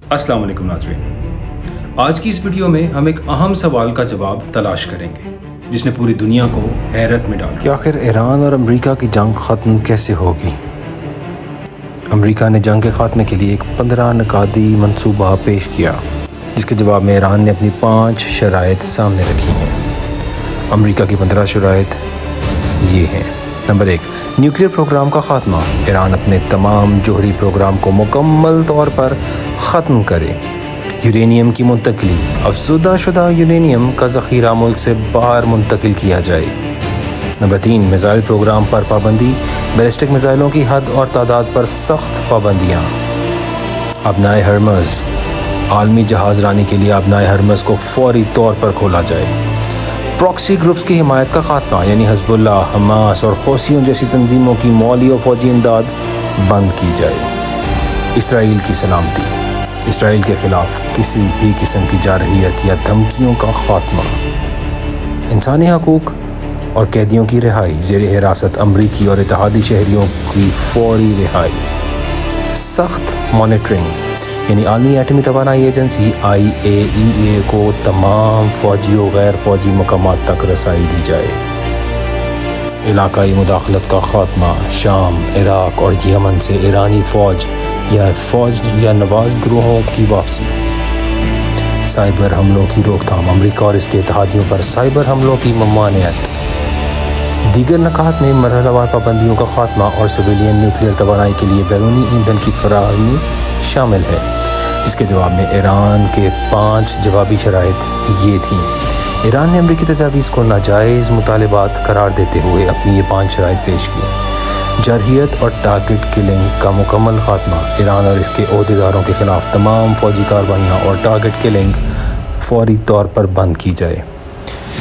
अस्सलाम वालेकुम नाज़रीन, आज की इस वीडियो में हम एक अहम सवाल का जवाब तलाश करेंगे जिसने पूरी दुनिया को हैरत में डाला कि आखिर ईरान और अमेरिका की जंग ख़त्म कैसे होगी। अमेरिका ने जंग के ख़ात्मे के लिए एक 15 नकादी मंसूबा पेश किया, जिसके जवाब में ईरान ने अपनी 5 शराइत सामने रखी हैं। अमेरिका की 15 शराइत ये हैं। नंबर 1, न्यूक्लियर प्रोग्राम का ख़ात्मा। ईरान अपने तमाम जोहरी प्रोग्राम को मुकम्मल तौर पर ख़त्म करे। यूरेनियम की मुंतकली, अफजुदा शुदा यूरेनियम का ज़ख़ीरा मुल्क से बाहर मुंतकिल किया जाए। नंबर 3, मिसाइल प्रोग्राम पर पाबंदी। बैलिस्टिक मिसाइलों की हद और तादाद पर सख्त पाबंदियाँ। अबनाए हरमज़, आलमी जहाज़ रानी के लिए अबनाए हरमज़ को फौरी तौर पर खोला जाए। प्रॉक्सी ग्रुप्स की हिमायत का खात्मा, यानी हिज़्बुल्लाह, हमास और हौसियों जैसी तंजीमों की मौली और फ़ौजी इमदाद बंद की जाए। इसराइल की सलामती, इसराइल के ख़िलाफ़ किसी भी किस्म की जारहियत या धमकियों का खात्मा। इंसानी हकूक़ और कैदियों की रिहाई, ज़ेर हिरासत अमरीकी और इत्तेहादी शहरियों की फौरी रिहाई। सख्त मॉनिटरिंग, यानी आलमी एटमी तवानाई एजेंसी IAEA को तमाम फ़ौजी और गैर फ़ौजी मकामात तक रसाई दी जाए। इलाकाई मुदाखलत का ख़ात्मा, शाम, इराक़ और यमन से ईरानी फ़ौज या नवाज़ गिरोहों की वापसी। साइबर हमलों की रोकथाम, अमरीका और इसके इत्तेहादियों पर साइबर हमलों की ममानियत। दीगर नकात में मरहलावार पाबंदियों का ख़ात्मा और सिविलियन न्यूक्लियर तवानाई के लिए बैरूनी ईंधन की फराहमी शामिल है। इसके जवाब में ईरान के 5 जवाबी शराइत ये थीं। ईरान ने अमरीकी तजावीज़ को नाजायज़ मुतालबात करार देते हुए अपनी ये 5 शराइत पेश की। जारहियत और टारगेट किलिंग का मुकम्मल ख़ात्मा। ईरान और इसके ओहदेदारों के ख़िलाफ़ तमाम फ़ौजी कार्रवाइयाँ और टारगेट किलिंग फौरी तौर पर बंद की जाए।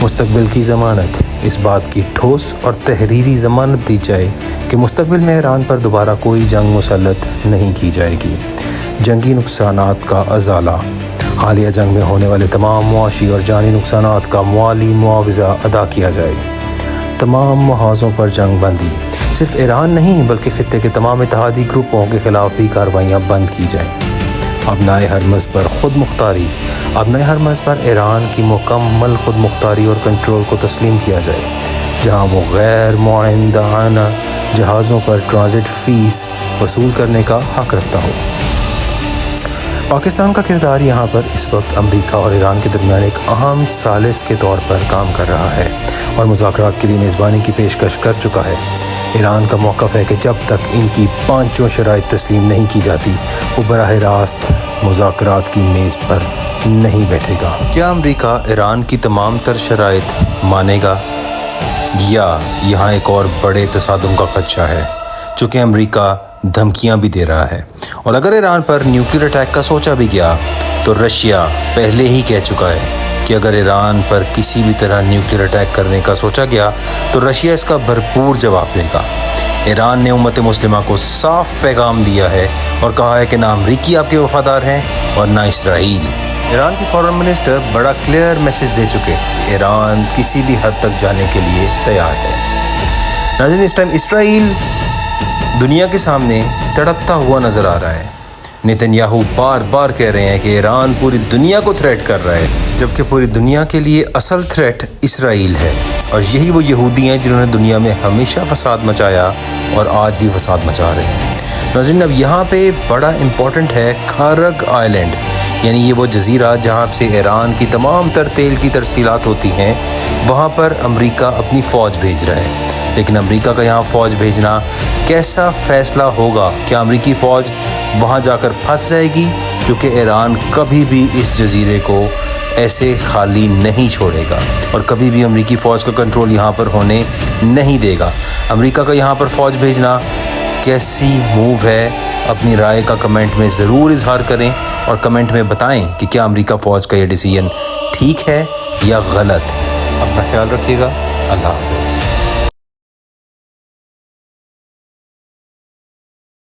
मुस्तक़बिल की ज़मानत, इस बात की ठोस और तहरीरी ज़मानत दी जाए कि मुस्तक़बिल में ईरान पर दोबारा कोई जंग मुसल्लत नहीं की जाएगी। जंगी नुकसानात का अज़ाला, हालिया जंग में होने वाले तमाम मुआशी और जानी नुकसानात का माली मुआवजा अदा किया जाए। तमाम मुहाज़ों पर जंग बंदी, सिर्फ ईरान नहीं बल्कि ख़ित्ते के तमाम इत्तेहादी ग्रुपों के ख़िलाफ़ भी कार्रवाइयाँ बंद की जाएँ। अबनाए हरमज़ पर ख़ुद मुख्तारी, अबनाए हरमज़ पर ईरान की मुकम्मल ख़ुद मुख्तारी और कंट्रोल को तस्लीम किया जाए, जहाँ वो गैर मुआइंदाना जहाज़ों पर ट्रांजिट फ़ीस वसूल करने का हक़ रखता हो। पाकिस्तान का किरदार यहाँ पर इस वक्त अमरीका और ईरान के दरमियान एक अहम सालिस के तौर पर काम कर रहा है और मुज़ाकरात के लिए मेज़बानी की पेशकश कर चुका है। ईरान का मौक़िफ़ है कि जब तक इनकी 5 शराइत तस्लीम नहीं की जाती वो बराह रास्त मुज़ाकरात की मेज़ पर नहीं बैठेगा। क्या अमरीका ईरान की तमाम तर शराइत मानेगा या यहाँ एक और बड़े तसादुम का ख़दशा है, चूँकि अमरीका धमकियाँ भी दे रहा है और अगर ईरान पर न्यूक्लियर अटैक का सोचा भी गया तो रशिया पहले ही कह चुका है कि अगर ईरान पर किसी भी तरह न्यूक्लियर अटैक करने का सोचा गया तो रशिया इसका भरपूर जवाब देगा। ईरान ने उम्मत मुस्लिमा को साफ पैगाम दिया है और कहा है कि ना अमरीकी आपके वफ़ादार हैं और ना इसराइल। ईरान के फॉरेन मिनिस्टर बड़ा क्लियर मैसेज दे चुके हैं कि ईरान किसी भी हद तक जाने के लिए तैयार है। नाज़रीन, इस टाइम इसराइल दुनिया के सामने तड़पता हुआ नज़र आ रहा है। नेतन्याहू बार बार कह रहे हैं कि ईरान पूरी दुनिया को थ्रेट कर रहा है, जबकि पूरी दुनिया के लिए असल थ्रेट इसराइल है और यही वो यहूदी हैं जिन्होंने दुनिया में हमेशा फसाद मचाया और आज भी फसाद मचा रहे हैं। नाज़रीन, अब यहाँ पे बड़ा इम्पॉर्टेंट है खारग आइलैंड, यानी ये वो जजीरा जहाँ से ईरान की तमाम तर तेल की तरसीलात होती हैं। वहाँ पर अमरीका अपनी फ़ौज भेज रहा है, लेकिन अमरीका का यहाँ फ़ौज भेजना कैसा फ़ैसला होगा? क्या अमरीकी फ़ौज वहाँ जाकर फंस जाएगी? क्योंकि ईरान कभी भी इस जजीरे को ऐसे खाली नहीं छोड़ेगा और कभी भी अमरीकी फ़ौज का कंट्रोल यहाँ पर होने नहीं देगा। अमरीका का यहाँ पर फ़ौज भेजना कैसी मूव है? अपनी राय का कमेंट में ज़रूर इजहार करें और कमेंट में बताएं कि क्या अमरीका फ़ौज का ये डिसीजन ठीक है या गलत। अपना ख्याल रखिएगा। अल्लाह हाफ़िज़।